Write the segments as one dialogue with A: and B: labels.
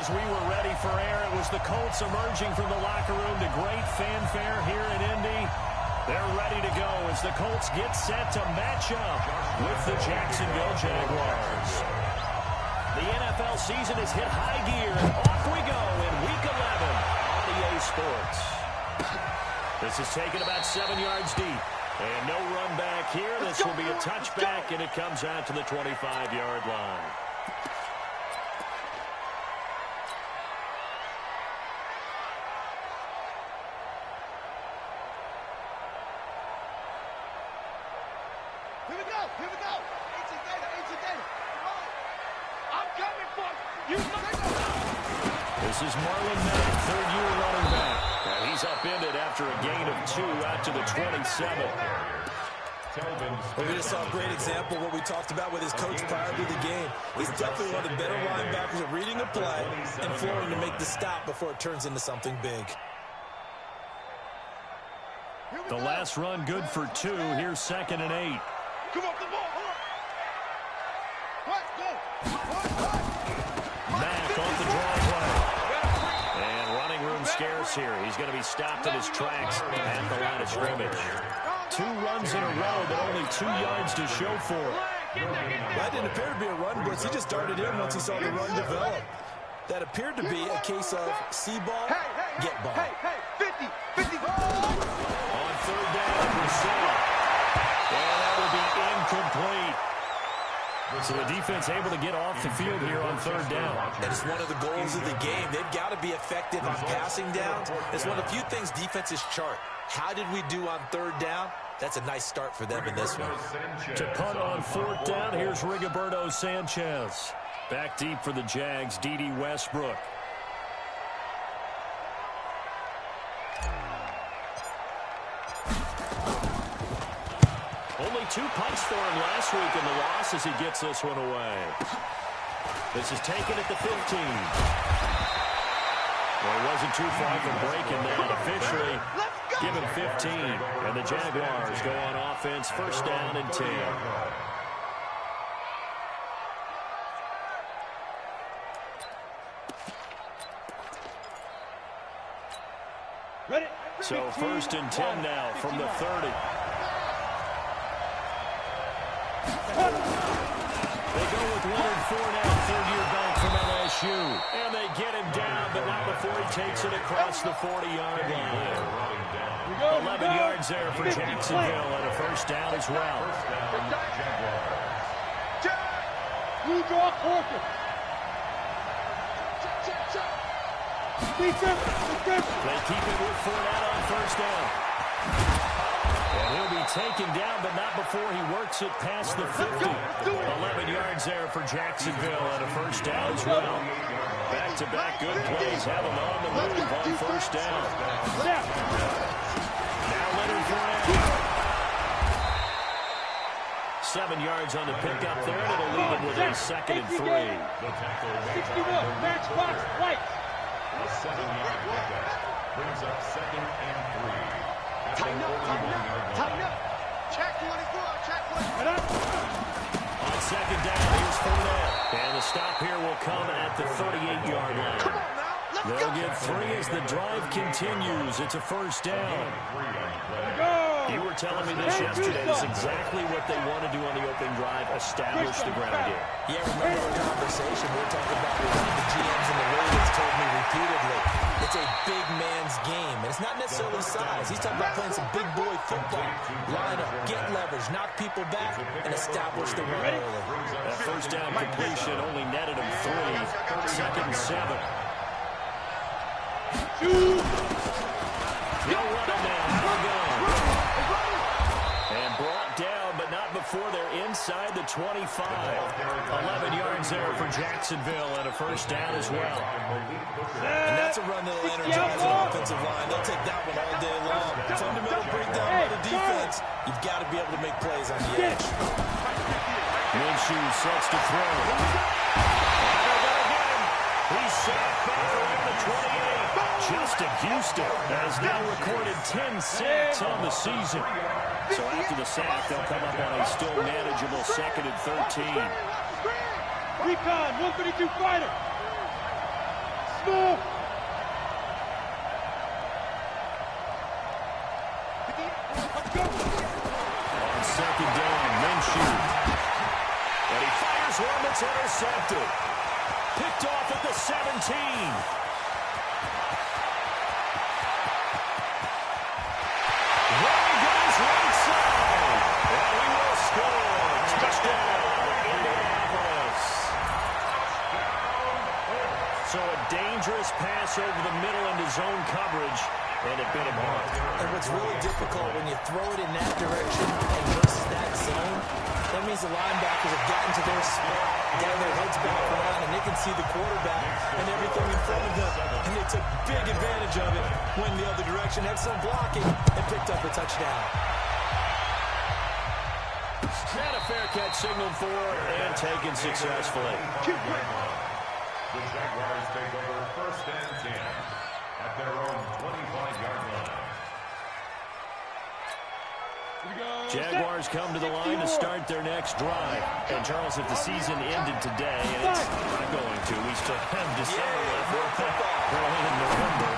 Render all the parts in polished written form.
A: as we were ready for air, it was the Colts emerging from the locker room to great fanfare here in Indy. They're ready to go as the Colts get set to match up with the Jacksonville Jaguars. The NFL season has hit high gear, and off we go in Week 11 on EA Sports. This is taken about 7 yards deep. And no run back here. This will be a touchback, and it comes out to the 25-yard line.
B: Here we go. Here we go. Ancient data. I'm coming for you.
A: This is Marlon Mack, third-year running back. And he's upended after a gain of 2 out to the 27.
C: Well, we just saw a great example of what we talked about with his coach prior to the game. He's definitely one of the better linebackers at reading a play and flowing to make the stop before it turns into something big.
A: The last run good for 2. Here's 2nd and 8.
B: Come on, come on. What? Go.
A: Mack off the driveway. And running room scarce here. He's going to be stopped in his tracks at the line of scrimmage. 2 runs in a row, but only 2 yards to show for it.
C: That didn't appear to be a run blitz. He just darted in once he saw the run develop. That appeared to be a case of see ball, get ball.
B: Hey, 50.
A: On 3rd down, Brissett. And that will be incomplete. So the defense able to get off the field here on 3rd down.
C: And it's one of the goals of the game. They've got to be effective on passing downs. It's one of the few things defenses chart. How did we do on 3rd down? That's a nice start for them in this one.
A: To punt on 4th down, here's Rigoberto Sanchez. Back deep for the Jags, D.D. Westbrook. Only 2 punts for him last week in the loss as he gets this one away. This is taken at the 15. Well, he wasn't too far from breaking that. Officially, give him 15. And the Jaguars go on offense, 1st down and 10.
B: Ready?
A: So 1st and 10 now from the 30. They go with Leonard Fournette, 3rd-year back from LSU. And they get him down, but not before he takes it across the 40-yard line. 11 yards there for Jacksonville and a 1st down as well.
B: You draw quarter.
A: They keep it with Fournette on 1st down. And he'll be taken down, but not before he works it past the 50. 11 yards there for Jacksonville and a 1st down as well. Back-to-back good plays have him on the move on 1st down. Now Leonard Fournette. 7 yards on the pickup there, and it'll leave him with a 2nd and 3.
B: 61, matchbox white.
D: A 7-yard pickup brings up 2nd and 3.
B: Tighten up. Check 24, check 24.
A: On 2nd down, here's Fournette. And the stop here will come at the 38-yard line.
B: Come on now, let's go.
A: They'll get 3 as the drive continues. It's a 1st down. You were telling me this yesterday. That's exactly what they want to do on the opening drive, establish the ground game.
C: Yeah, remember our conversation. We were talking about one of the GMs in the league has told me repeatedly, it's a big man's game. And it's not necessarily size. He's talking about playing some big boy football. Line up, get leverage, knock people back, and establish the run early.
A: That 1st down completion only netted him 3. 2nd and 7. No running now. Here we go. And brought down, but not before they're inside the 25. 11 yards there for Jacksonville and a 1st down as well.
C: And that's a run that'll energize an offensive line. They'll take that one all day long. Fundamental breakdown by the defense. You've got to be able to make plays on the edge.
A: Minshew sets to throw. And they're going to get him. He's sacked back around the 28. Justin Houston has now recorded 10 sacks on the season. So after the sack, they'll come up on a still manageable 2nd and 13.
B: Recon, 132 fighter. move. Let's go.
A: On second down, Minshew. And he fires one that's intercepted. Picked off at the 17. There goes right side. And he will score. Touchdown, Indianapolis. So a dangerous pass over the middle into zone coverage, and it bit him hard.
C: And what's really difficult when you throw it in that direction and versus that zone, that means the linebackers have gotten to their spot, got their heads back around, and they can see the quarterback and everything in front of them. And they took big advantage of it, went the other direction, had some blocking, and picked up a touchdown.
A: And a fair catch signaled for and taken successfully.
D: The Jaguars take over 1st and 10 at their own 25-yard line.
A: Jaguars come to the line to start their next drive. And, Charles, if the season ended today, and it's not going to, we still have December left. Early in November.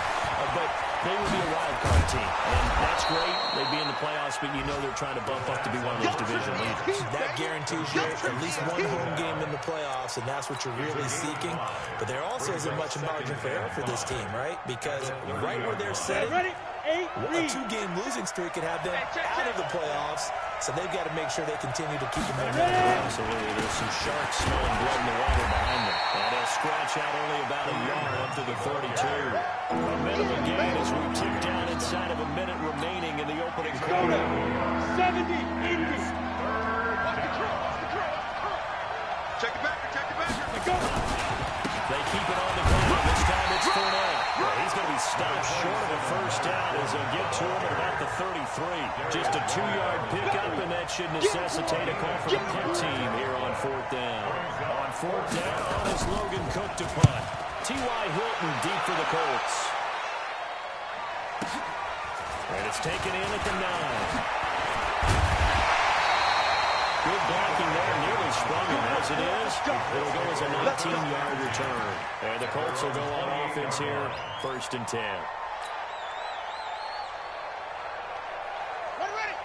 A: But they would be a wild card team. And that's great. They'd be in the playoffs, but you know they're trying to bump up to be one of those division leaders.
C: That guarantees you at least one home game in the playoffs, and that's what you're really seeking. But there also isn't much margin for error for this team, right? Because right where they're sitting, a 2-game losing streak could have them out of the playoffs, so they've got to make sure they continue to keep them in there.
A: Absolutely. There's some sharks smelling blood in the water behind them. And a scratch out only about a yard up to the 32. A minimum gain as we tick down inside of a minute remaining in the opening quarter.
B: 70, 80. Check it back, Let's go.
A: They keep it on the ground. This time it's Fournette. Well, he's going to be stopped short of a first down as they'll get to him at about the 33. Just a 2-yard pickup, and that should necessitate a call for the punt team here on 4th down. On 4th down is Logan Cook to punt. T.Y. Hilton deep for the Colts. And it's taken in at the 9. Good blocking there, nearly sprung him as it is. It'll go as a 19-yard return. And the Colts will go on offense here, 1st and 10.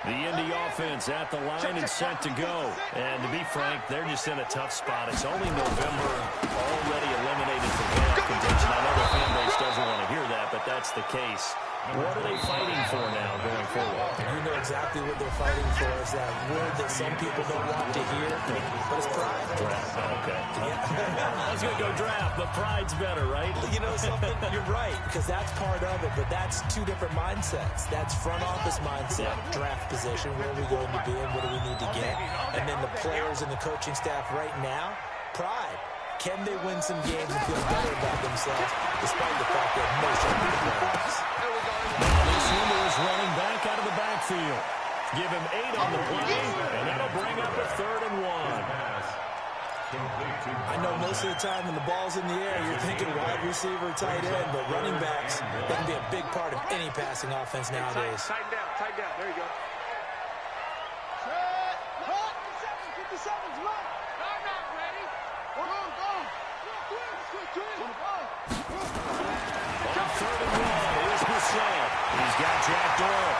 A: The Indy offense at the line and set to go. And to be frank, they're just in a tough spot. It's only November, already eliminated from playoff contention. I know the fan base doesn't want to hear that, but that's the case. What are they fighting for now going forward?
C: You know exactly what they're fighting for. Is that word that some people don't want to hear, but it's pride.
A: Draft, okay. Yeah. I was going to go draft, but pride's better, right?
C: You know something? You're right, because that's part of it, but that's 2 different mindsets. That's front office mindset, draft position, where are we going to be and what do we need to get? And then the players and the coaching staff right now, pride. Can they win some games and feel better about themselves, despite the fact that most of them are playoffs?
A: This window is running back out of the backfield. Give him 8 on the play, and that'll bring up a 3rd and 1.
C: I know most of the time when the ball's in the air, you're thinking wide receiver, tight end, but running backs, they can be a big part of any passing offense nowadays.
B: Tighten down. There you go. Set, hot, 57's run. I'm not ready. Go.
A: On 3rd and 1, here's Brissett. He's got Jack Doyle.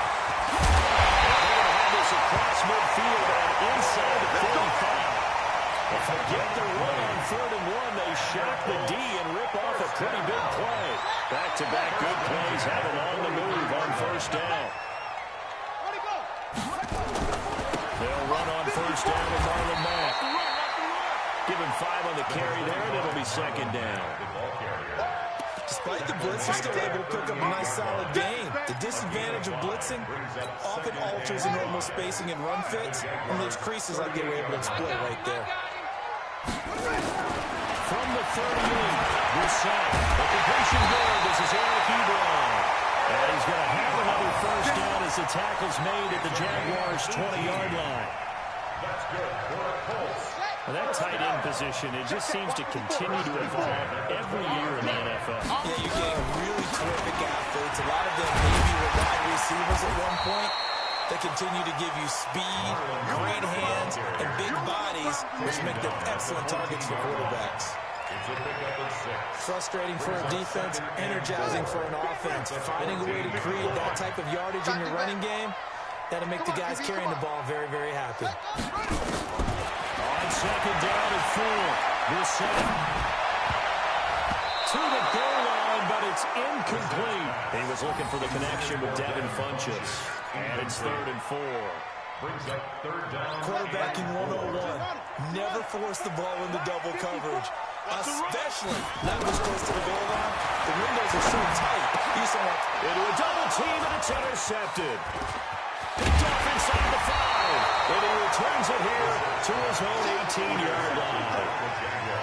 A: They're going to have this across midfield and inside the 45. If they get the run on 3rd and 1, they shock the D and rip off a pretty big play. Back-to-back good plays have them on the move on 1st down. They'll run on 1st down with Marlon Mack. Give him 5 on the carry there, and it'll be 2nd down.
C: Despite the blitz, they're still able to pick up a nice solid gain. The disadvantage of blitzing often alters the normal spacing and run fits and leaves creases like they were able to exploit right there.
A: From the 38, Brissett. The completion good. This is Eric Ebron. And he's going to have another 1st down as the tackle's made at the Jaguars' 20-yard line.
D: That's good for the Colts.
A: Well, that tight end position, it just seems to continue to evolve every year in the NFL.
C: Yeah, you're getting really terrific athletes. A lot of them maybe were wide receivers at one point. They continue to give you speed, great hands, and big bodies, which make them excellent targets for quarterbacks.
D: It's a pickup of 6.
C: Frustrating for a defense, energizing for an offense. Finding a way to create that type of yardage in your running game, that'll make the guys carrying the ball very, very happy.
A: On second down and 4. This set to the goal line, but it's incomplete. He was looking for the connection with Devin Funchess. And it's 3rd and 4.
D: Brings up 3rd down.
C: Quarterbacking 101. Never force the ball into double coverage, especially not this close to the goal line. The windows are so tight. You saw it.
A: Into a double team, and it's intercepted. Picked off inside the 5. And he returns it here to his own 18-yard line.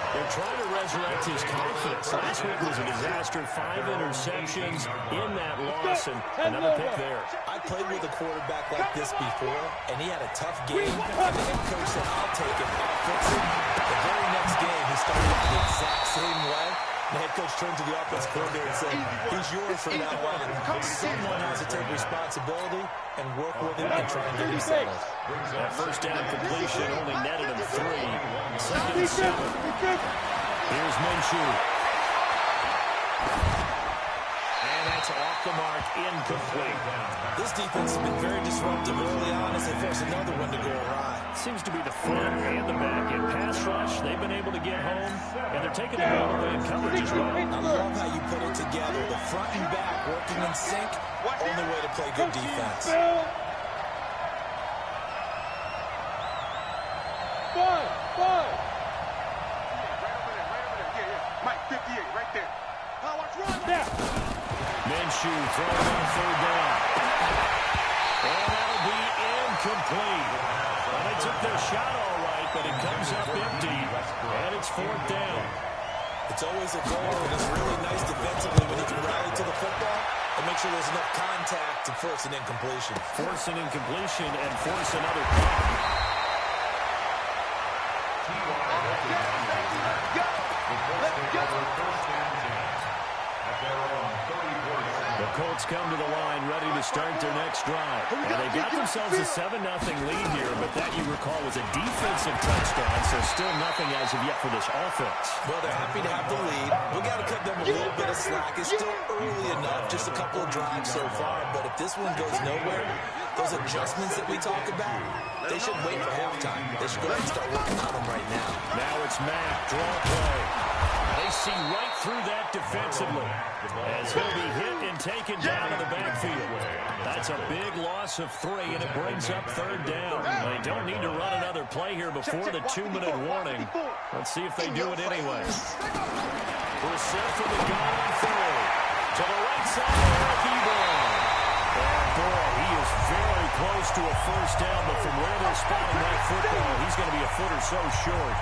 A: They're trying to resurrect his confidence. Last week was a disaster. 5 interceptions in that loss, and another pick there.
C: I played with a quarterback like this before, and he had a tough game, and the head coach said, I'll take him, I'll fix him. The very next game, he started out the exact same way. The head coach turned to the offense coordinator and said, he's yours from now on. Someone has to take responsibility and work with him and try and get him settled.
A: That first down completion only netted him 3. 2nd and 7. Here's Minshew. And that's off the mark, incomplete.
C: This defense has been very disruptive early on as they force another one to go awry.
A: Seems to be the front and the back. In pass rush, they've been able to get home, and they're taking the ball away in coverage as well.
C: I love how you put it together. The front and back working in sync, only way to play good defense.
B: Five. Mike, 58, right there.
A: Minshew throwing on 3rd down. And that'll be incomplete. Well, they took their shot all right, but it comes up empty. And it's 4th down.
C: It's always a goal, and it's really nice defensively when you can rally to the football and make sure there's enough contact to force an incompletion.
A: Force an incompletion and force another punt. The Colts come to the line ready to start their next drive. And they got themselves a 7-0 lead here, but that, you recall, was a defensive touchdown, so still nothing as of yet for this offense.
C: Well, they're happy to have the lead. We got to cut them a little bit of slack. It's still early enough, just a couple of drives so far, but if this one goes nowhere, those adjustments that we talk about, they shouldn't wait for halftime. They should go ahead and start working on them right now.
A: Now it's Mack, draw play. They see right through that defensively as he'll be hit and taken down in the backfield. That's a big loss of 3, and it brings up 3rd down. They don't need to run another play here before the 2-minute warning. Let's see if they do it anyway. Brissett from the gun on 3rd. To the right side, Eric Ebron. And boy, he is very close to a first down, but from where they're spotting that football, he's going to be a foot or so short.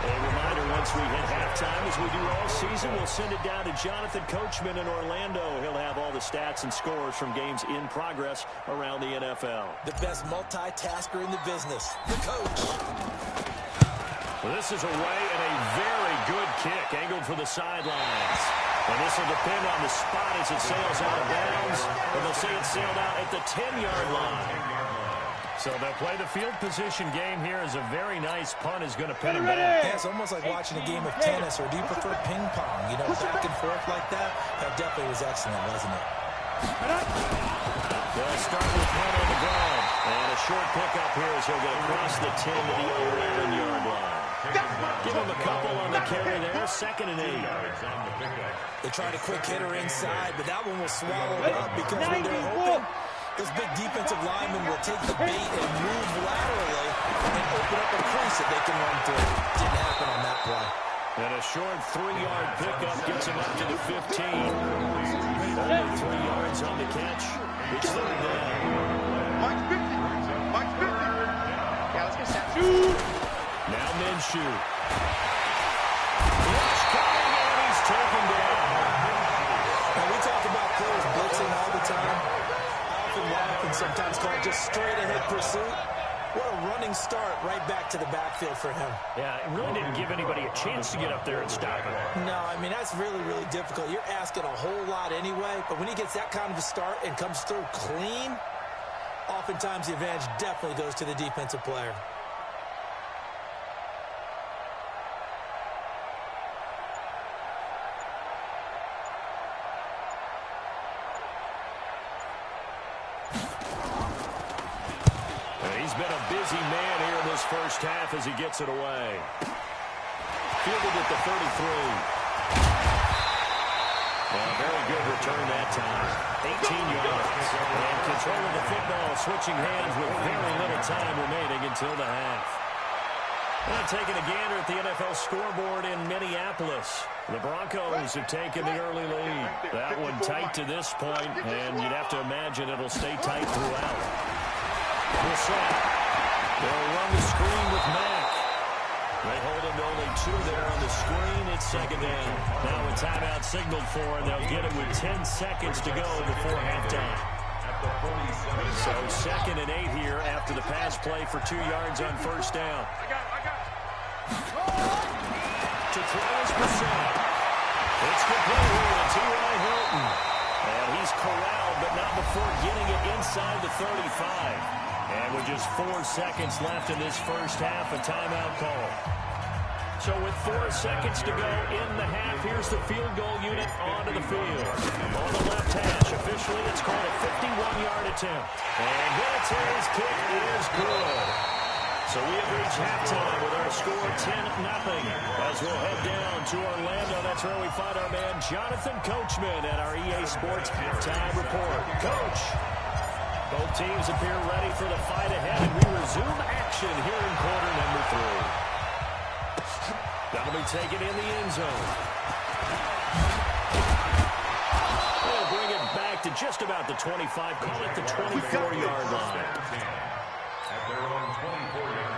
A: A reminder, once we hit halftime, as we do all season, we'll send it down to Jonathan Coachman in Orlando. He'll have all the stats and scores from games in progress around the NFL.
C: The best multitasker in the business, the coach.
A: Well, this is away and a very good kick, angled for the sidelines. And this will depend on the spot as it sails out of bounds. And they'll say it sailed out at the 10-yard line. So they'll play the field position game here as a very nice punt is going to pin him back.
C: Yeah, it's almost like watching a game of tennis, or do you prefer ping pong? You know, back and forth like that? That definitely was excellent, wasn't it?
A: They'll start with punt on the ground. And a short pickup here as he'll get across the 10 to the 11-yard line. Give him a couple on the carry there. 2nd and 8.
C: They tried a quick hitter inside, but that one was swallowed up because when they're hoping, this big defensive lineman will take the bait and move laterally and open up a crease that they can run through. Didn't happen on that play.
A: And a short 3-yard pickup gets him up to the 15. Only 3 yards on the catch. It's 3rd down.
B: Mike's 50. Mike's 50. Yeah, let's get set.
A: Now Minshew. Rush coming, and he's taken down.
C: Now, we talk about players blitzing all the time. And sometimes called just straight-ahead pursuit. What a running start right back to the backfield for him.
A: Yeah, it really didn't give anybody a chance to get up there and stop him.
C: No, I mean, that's really, really difficult. You're asking a whole lot anyway, but when he gets that kind of a start and comes through clean, oftentimes the advantage definitely goes to the defensive player.
A: has been a busy man here in this first half as he gets it away. Fielded at the 33. Well, very good return that time. 18 yards. And control of the football, switching hands with very little time remaining until the half. And taking a gander at the NFL scoreboard in Minneapolis. The Broncos have taken the early lead. That one tight to this point, and you'd have to imagine it'll stay tight throughout. They'll run the screen with Mack. They hold him to only 2 there on the screen. It's second down. Now a timeout signaled for, and they'll get it with 10 seconds to go before halftime. So 2nd and 8 here after the pass play for 2 yards on first down. To throw is Brissett. It's complete here to T.Y. Hilton. And he's corralled, but not before getting it inside the 35. And with just 4 seconds left in this first half, a timeout call. So with 4 seconds to go in the half, here's the field goal unit onto the field. On the left hash, officially it's called a 51-yard attempt. And Vinatieri's kick is good. So we have reached halftime with our score 10-0. As we'll head down to Orlando, that's where we find our man Jonathan Coachman at our EA Sports Halftime Report. Coach, both teams appear ready for the fight ahead, and we resume action here in quarter number 3. That'll be taken in the end zone. They'll bring it back to just about the 25, call it the 24-yard line.
D: At their own 24-yard line.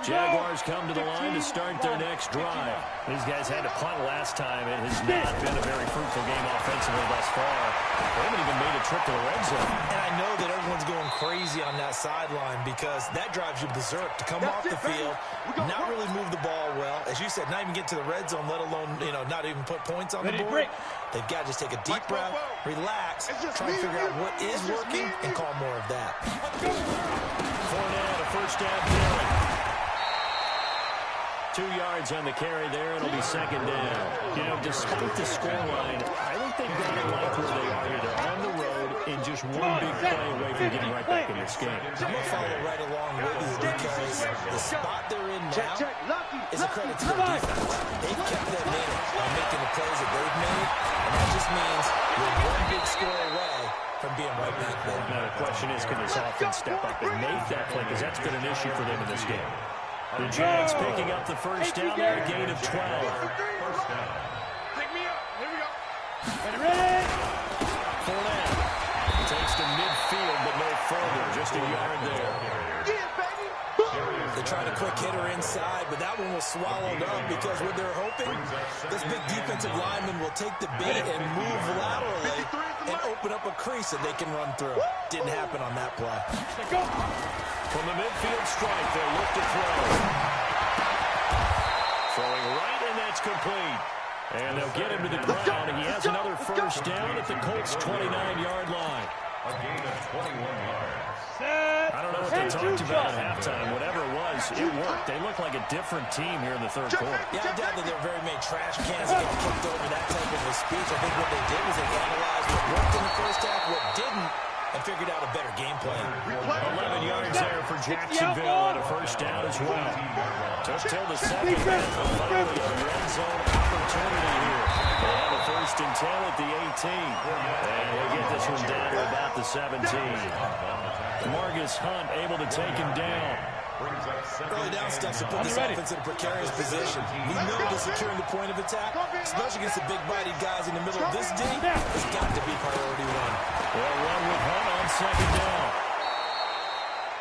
A: Jaguars come to the line to start their next drive. These guys had to punt last time. It has not been a very fruitful game offensively thus far. They haven't even made a trip to the red zone.
C: And I know that everyone's going crazy on that sideline because that drives you berserk to come off the field, not really move the ball well. As you said, not even get to the red zone, let alone, not even put points on the board. They've got to just take a deep breath, relax, try to figure out what is working, and call more of that.
A: Fournette, a first down carry. 2 yards on the carry there. It'll be second down. Despite the scoreline, I think they've got it right where they are here. They're on the road and just one big play away from getting right back in this game.
C: I'm going to follow right along with you because the spot they're in now is a credit to their defense. They've kept them in on making the plays that they've made, and that just means you're one big score away from being right back there.
A: Now the question is, can this offense step up and make that play? Because that's been an issue for them in this game. The Jags picking up the first down there, a gain of 12.
B: Pick me up. Here we go. Ready?
A: Fournette takes to midfield, but no further. Just a yard there.
C: They tried a quick hitter inside, but that one was swallowed up because what they're hoping, this big defensive lineman will take the bait and move laterally and open up a crease that they can run through. Didn't happen on that play.
A: From the midfield strike, they'll look to throw. Throwing right, and that's complete. And they'll get him to the ground, and he has another first down at the Colts' 29-yard line.
D: A gain of 21 yards.
A: I don't know what they talked about at halftime. Whatever it was, it worked. They look like a different team here in the third quarter.
C: Yeah, I doubt that they're very many trash cans that get kicked over that type of a speech. I think what they did was they analyzed what worked in the first half, what didn't, and figured out a better game plan.
A: 11 yards there for Jacksonville and a first down as well. Took till the second half, but finally a red zone opportunity here. They have a 1st and 10 at the 18. And we'll get this one down to about the 17. Margus Hunt able to take him down.
C: Early down stuff to put this offense in a precarious position. We know that securing the point of attack, especially against the big-bodied guys in the middle of this D, has got to be priority one.
A: Well, run with Hunt on second down.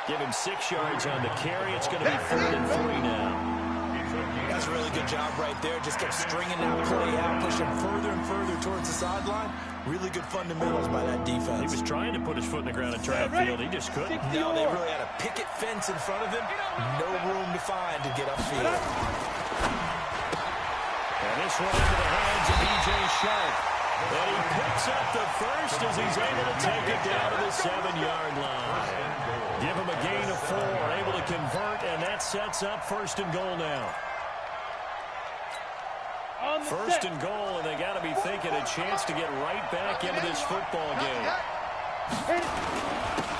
A: Give him 6 yards on the carry. It's going to be 3rd and 3 now.
C: That's a really good job right there. Just kept stringing that play out, pushing further and further towards the sideline. Really good fundamentals by that defense.
A: He was trying to put his foot in the ground and try to field. He just couldn't.
C: No, they really had a picket fence in front of him. No room to find to get upfield.
A: And this one into the hands of B.J. Sharp. And he picks up the first as he's able to take it down to the 7-yard line. Give him a gain of 4, able to convert, and that sets up 1st and goal now. 1st and goal, and they got to be thinking a chance to get right back into this football game.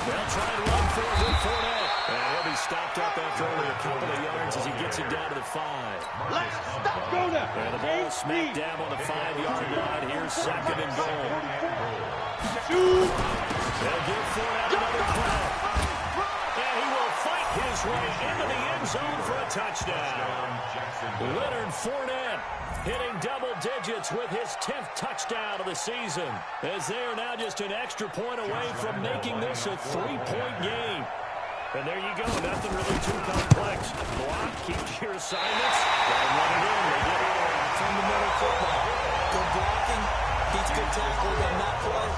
A: They'll try and run for it with Fournette. And he'll be stopped up after only a couple of yards as he gets it down to the 5.
B: Let's stop. Go now.
A: And the ball smacked down on the 5-yard line. Here's second and goal. They'll give Fournette another crack. And he will fight his way into the end zone for a touchdown. Leonard Fournette hitting double digits with his 10th touchdown of the season, as they are now just an extra point away from making this a 3-point game. And there you go, nothing really too complex. Block, keep your assignments, and run it in. They get it
C: Fundamental football. Good blocking, beats good tackling on that play,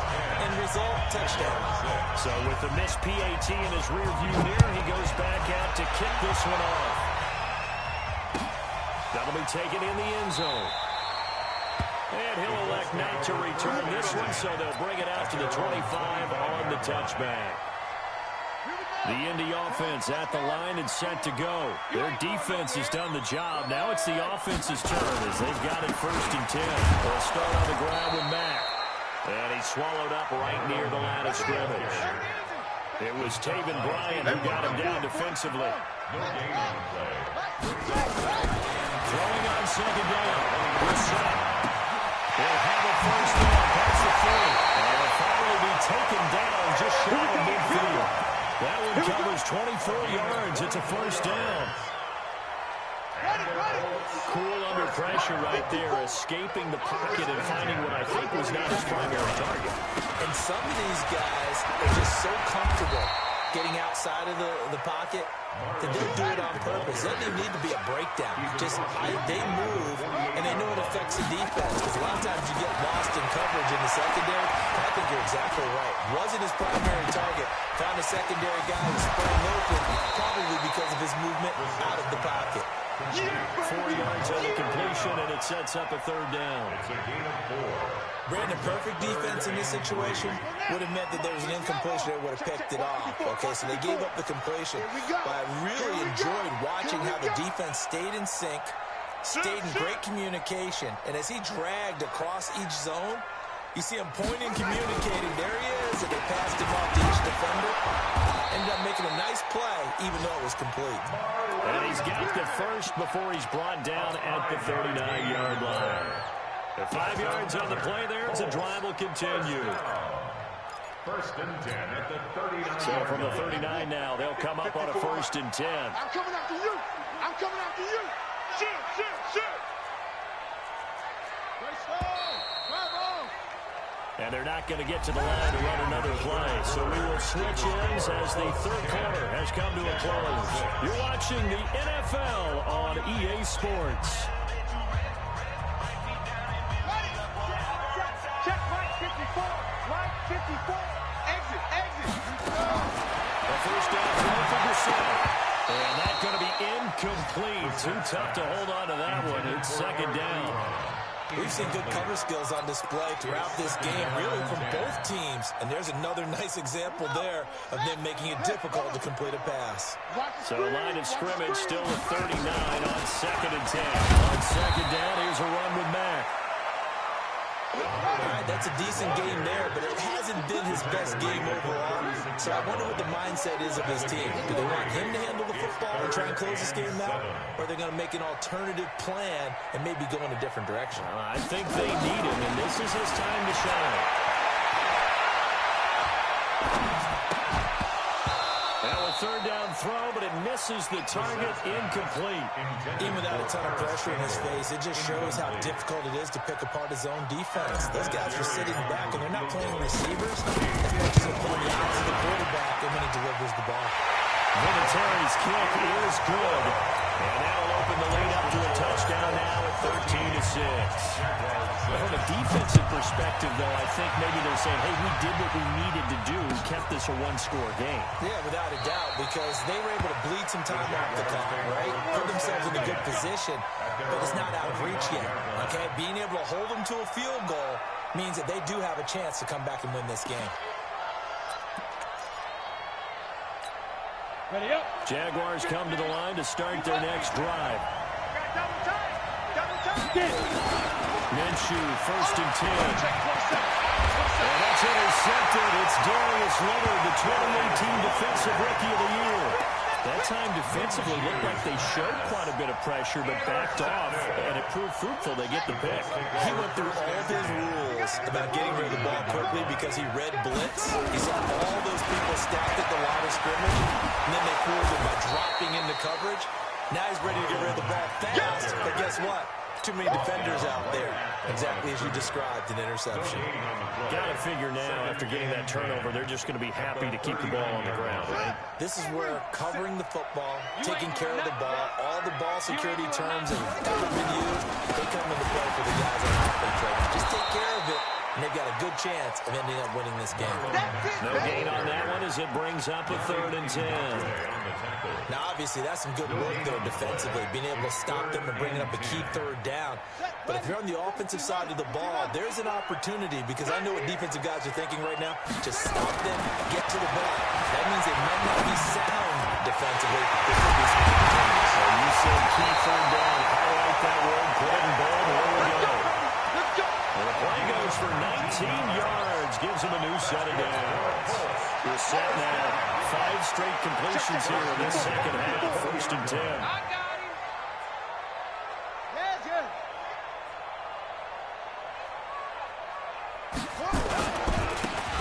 C: and result, touchdown.
A: So with the missed PAT in his rearview mirror, he goes back out to kick this one off. That'll be taken in the end zone. And he'll elect not to return this one, so they'll bring it out to the 25 on the touchback. The Indy offense at the line and set to go. Their defense has done the job. Now it's the offense's turn as they've got it 1st and 10. They'll start on the ground with Mack. And he's swallowed up right near the line of scrimmage. It was Taven Bryan who got him down defensively. Throwing on second down. Brissett. They'll have a first down past the 40. And it'll finally be taken down just short of midfield. That one covers 24 yards. It's a first down. Cool under pressure right there, escaping the pocket and finding what I think was not his primary target.
C: And some of these guys are just so comfortable getting outside of the pocket that they'll do it on purpose. It doesn't even need to be a breakdown. Just they move, and they know it affects the defense. Because a lot of times you get lost in coverage in the secondary. I think you're exactly right. Wasn't his primary target. Found a secondary guy who sprang open, probably because of his movement out of the pocket.
A: 4 yards on the completion, and it sets up a third down.
D: It's a gain of 4.
C: Brandon, perfect defense in this situation would have meant that there was an incompletion that would have picked it off. Okay, so they gave up the completion. But I really enjoyed watching how the defense stayed in sync, stayed in great communication, and as he dragged across each zone, you see him pointing, communicating. There he is, and they passed him off to each defender. Ended up making a nice play, even though it was complete.
A: And he's got the first before he's brought down at the 39-yard line. The 5 yards on the play there, as the drive will continue.
D: 1st and 10 at the 39.
A: So from the 39 now, they'll come up on a 1st and 10.
B: I'm coming after you. I'm coming after you. Shoot, shoot, shoot. Great start. Bravo.
A: And they're not going to get to the line to run another play. So we will switch ends as the third quarter has come to a close. You're watching the NFL on EA Sports.
B: Check right 54. Right 54. Exit, exit.
A: A first down throw for Brissett. And that's going to be incomplete. Too tough to hold on to that one. It's second down.
C: We've seen good cover skills on display throughout this game, really from both teams. And there's another nice example there of them making it difficult to complete a pass.
A: So line of scrimmage still at 39 on 2nd and 10. On second down, here's a run with Mack.
C: All right, that's a decent game there, but it hasn't been his best game overall. So I wonder what the mindset is of his team. Do they want him to handle the football and try and close this game out? Or are they going to make an alternative plan and maybe go in a different direction?
A: I think they need him, and this is his time to shine. Now a third down throw, but it misses the target, incomplete.
C: Even without a ton of pressure in his face, it just shows how difficult it is to pick apart his own defense. Those guys are sitting back, and they're not playing receivers as much as they're playing the eyes of the quarterback and when he delivers the ball.
A: Vinatieri's kick is good. And that'll open the lead up to a touchdown now at 13-6. From a defensive perspective, though, I think maybe they're saying, hey, we did what we needed to do and kept this a one-score game.
C: Yeah, without a doubt, because they were able to bleed some time off the clock, right? Put themselves in a good position, but it's not out of reach yet, okay? Being able to hold them to a field goal means that they do have a chance to come back and win this game.
B: Ready up.
A: Jaguars come to the line to start their next drive.
B: Double time. Double time.
A: Minshew, 1st and 10.
B: Check 1 second. 1
A: And that's intercepted. It's Darius Leonard, the 2018 Defensive Rookie of the Year. That time defensively looked like they showed quite a bit of pressure, but backed off, and it proved fruitful. They get the pick.
C: He went through all of his rules about getting rid of the ball quickly because he read blitz. He saw all those people stacked at the line of scrimmage, and then they fooled him by dropping into coverage. Now he's ready to get rid of the ball fast, but guess what? Too many defenders out there. Exactly as you described, an interception.
A: Got to figure now, after getting that turnover, they're just going to be happy to keep the ball on the ground, right?
C: This is where covering the football, taking care of the ball, all the ball security terms that have ever been used, they come into play for the guys on offense right now. Just take care of it, and they've got a good chance of ending up winning this game.
A: No gain on that one as it brings up a 3rd and 10.
C: Now, obviously, that's some good work there defensively, being able to stop them and bringing up a key 3rd down. But if you're on the offensive side of the ball, there's an opportunity, because I know what defensive guys are thinking right now. Just stop them, get to the ball. That means they might not be sound defensively. There could be some opportunities.
A: So you said key 3rd down. Highlight that word. Put it in bold. Here we go. And the play goes for 19 yards. Gives them a new set of downs. We're set now. 5 straight completions here in this second half. 1st and 10.
B: I got him. Yeah, yeah.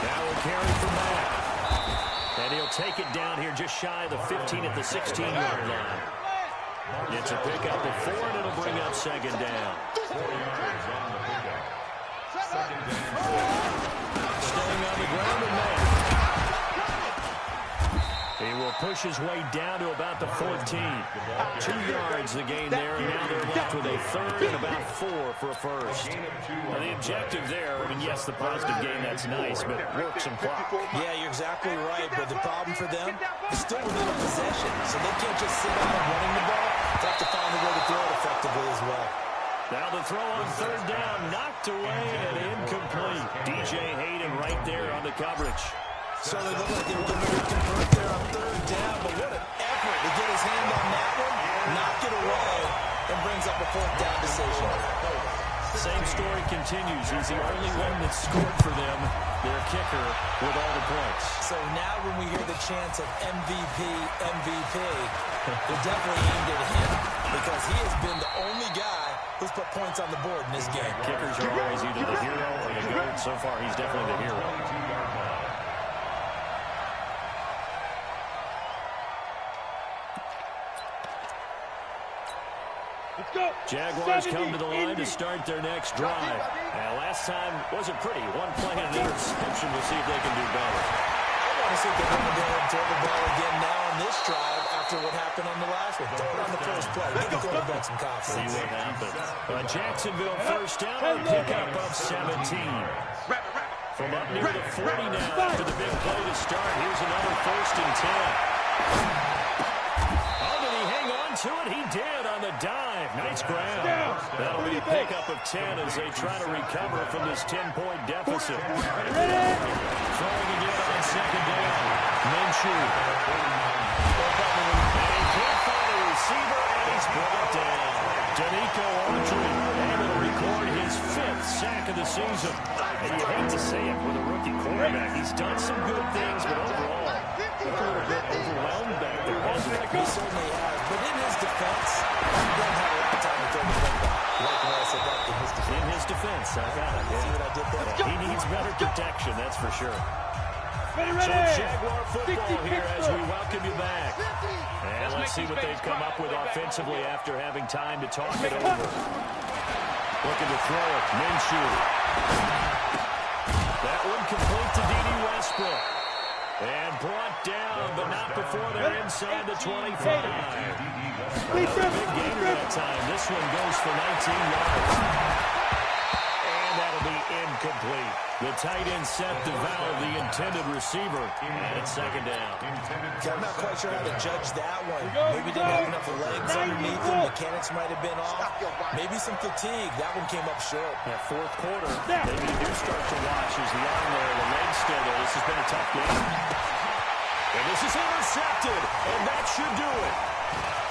A: Now a carry from Mack. And he'll take it down here just shy of the 15 at the 16-yard line. It's a pickup of 4, and it'll bring up 2nd down.
D: 4 yards on the pickup. 2nd down.
A: Staying on the ground with Mack. He will push his way down to about the 14. 2 yards the gain there, and now they're left with a 3rd and about 4 for a 1st. Now the objective there, I mean, yes, the positive gain, that's nice, but work some clock.
C: Yeah, you're exactly right, but the problem for them is still within a possession, so they can't just sit out running the ball. They have to find a way to throw it effectively as well.
A: Now the throw on 3rd down, knocked away and incomplete. DJ Hayden right there on the coverage.
C: So they look like they were going to convert there on 3rd down, but what an effort to get his hand on that one, knock it away, and brings up a 4th down decision.
A: Same story continues. He's the only one that scored for them, their kicker, with all the points.
C: So now when we hear the chants of MVP, they're definitely aimed at him, because he has been the only guy who's put points on the board in this game.
A: Kickers are always either the hero or the GOAT. So far, he's definitely the hero. Jaguars come to the line to start their next drive. And last time wasn't pretty. One play and an interception. We'll see if they can do better.
C: I want to see if they're going to be able to throw the ball again now on this drive after what happened on the last one. Don't put on the first play. Give the quarterback some confidence.
A: See what happens. Jacksonville 1st down on a pickup of 17. From up near the 40 now after the big play to start. Here's another 1st and 10. To it, he did on the dive. Nice grab. That'll be a pickup of 10 as they try to recover from this 10-point deficit. Throwing again on 2nd down. Minshew. And he can't find a receiver, and he's brought down. Danico Autry able to record his 5th sack of the season. And you hate to say it with a rookie quarterback. He's done some good things, but overall, a little bit overwhelmed back there, hasn't he?
C: He certainly has. But in his defense, he doesn't have a lot of time to throw the football. Like when I said that, in his defense.
A: In his defense, I got it.
C: See what I did there?
A: He needs better protection, that's for sure. So Jaguar football here as we welcome you back. And let's see what they've come up with offensively after having time to talk it over. Looking to throw it. Minshew. That one complete to D.D. Westbrook. And brought down, but not before they're inside the 25. Another big gainer that time. This one goes for 19 yards. And that'll be incomplete. The tight end set to valve the intended receiver. And it's 2nd down.
C: I'm not quite sure how to judge that one. Maybe didn't have enough legs underneath him. Mechanics might have been off. Maybe some fatigue. That one came up short.
A: That 4th quarter, maybe you do start to watch as the arm there, the leg's still there. This has been a tough game. And this is intercepted, and that should do it.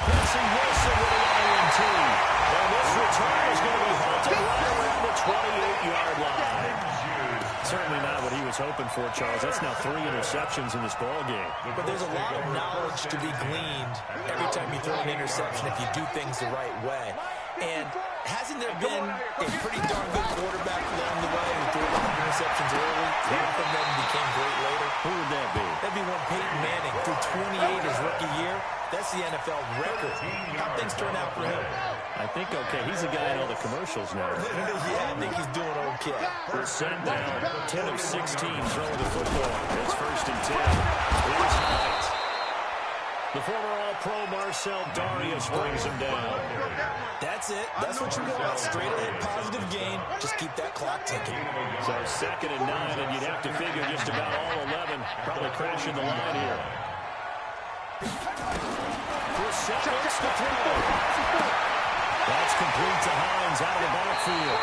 A: Jesse Wilson with an INT. And this return is going to be halted right around the 28-yard line. Certainly not was hoping for, Charles. That's now 3 interceptions in this ball game.
C: But there's a lot of knowledge to be gleaned every time you throw an interception if you do things the right way. And hasn't there been a pretty darn good quarterback along the way who threw a lot of interceptions early? One from them became great later.
A: Who would that be?
C: That'd be one Peyton Manning threw 28 his rookie year. That's the NFL record. How things turn out for him?
A: I think okay. He's the guy in all the commercials now.
C: Yeah, I think he's doing okay.
A: We're set down. 10 of 16 throwing the football. It's 1st and 10. Here's Knight. The former All-Pro Marcel Darius brings him down.
C: That's it. That's what you want. Straight ahead, positive gain. Just keep that clock ticking.
A: So 2nd and 9, and you'd have to figure just about all 11 probably crashing the line here. For seconds to throw. That's complete to Hines out of the backfield.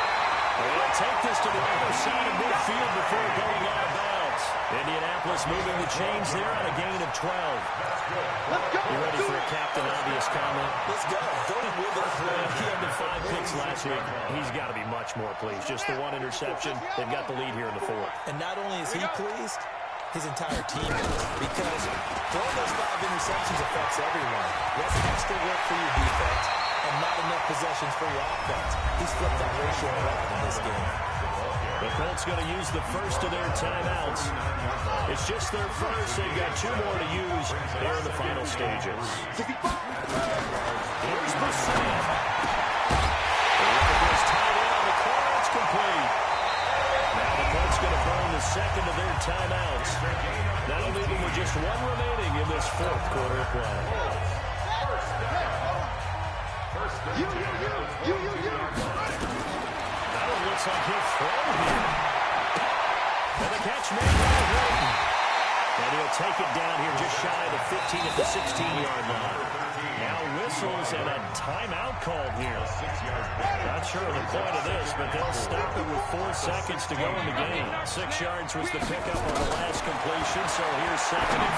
A: They'll take this to the other side of midfield before going out of bounds. Indianapolis moving the chains there on a gain of 12. You ready for a Captain Obvious comment?
C: Let's go. Go with it.
A: He had the 5 picks last week. He's got to be much more pleased. Just the 1 interception. They've got the lead here in the 4th.
C: And not only is he pleased, his entire team is. Because throwing those 5 interceptions affects everyone. That's extra work for your defense and not enough possessions for your offense. He's flipped that ratio around in this game.
A: The Colts going to use the first of their timeouts. It's just their first. They've got 2 more to use here in the final stages. Here's Brissett. Look at this tight end on the corner. It's complete. Now the Colts going to burn the 2nd of their timeouts. That'll leave them with just 1 remaining in this 4th quarter of play. That one looks like he'll throw here. And the catch made by Horton. And he'll take it down here just shy of the 15 at the 16-yard line. Now whistles and a timeout called here. Not sure of the point of this, but they'll stop it with 4 seconds to go in the game. 6 yards was the pickup on the last completion, so here's 2nd and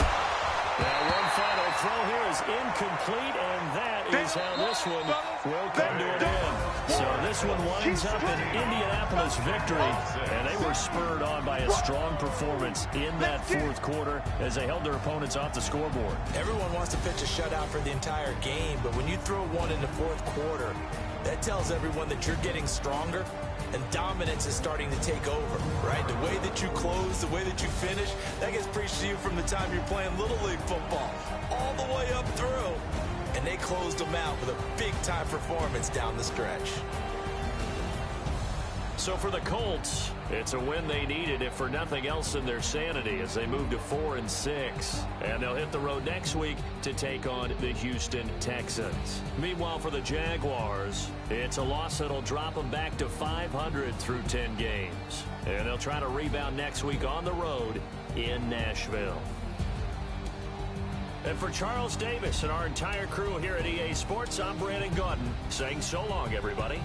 A: 4. Now one final throw here is incomplete, and that is how this one will come to an end. So this one winds up an Indianapolis victory, and they were spurred on by a strong performance in that 4th quarter as they held their opponents off the scoreboard.
C: Everyone wants to pitch a shutout for the entire game, but when you throw one in the 4th quarter, that tells everyone that you're getting stronger and dominance is starting to take over, right? The way that you close, the way that you finish, that gets preached to you from the time you're playing Little League football all the way up through. And they closed them out with a big-time performance down the stretch.
A: So for the Colts, it's a win they needed, if for nothing else than their sanity, as they move to 4-6. And they'll hit the road next week to take on the Houston Texans. Meanwhile, for the Jaguars, it's a loss that'll drop them back to 500 through 10 games. And they'll try to rebound next week on the road in Nashville. And for Charles Davis and our entire crew here at EA Sports, I'm Brandon Gaudin saying so long, everybody.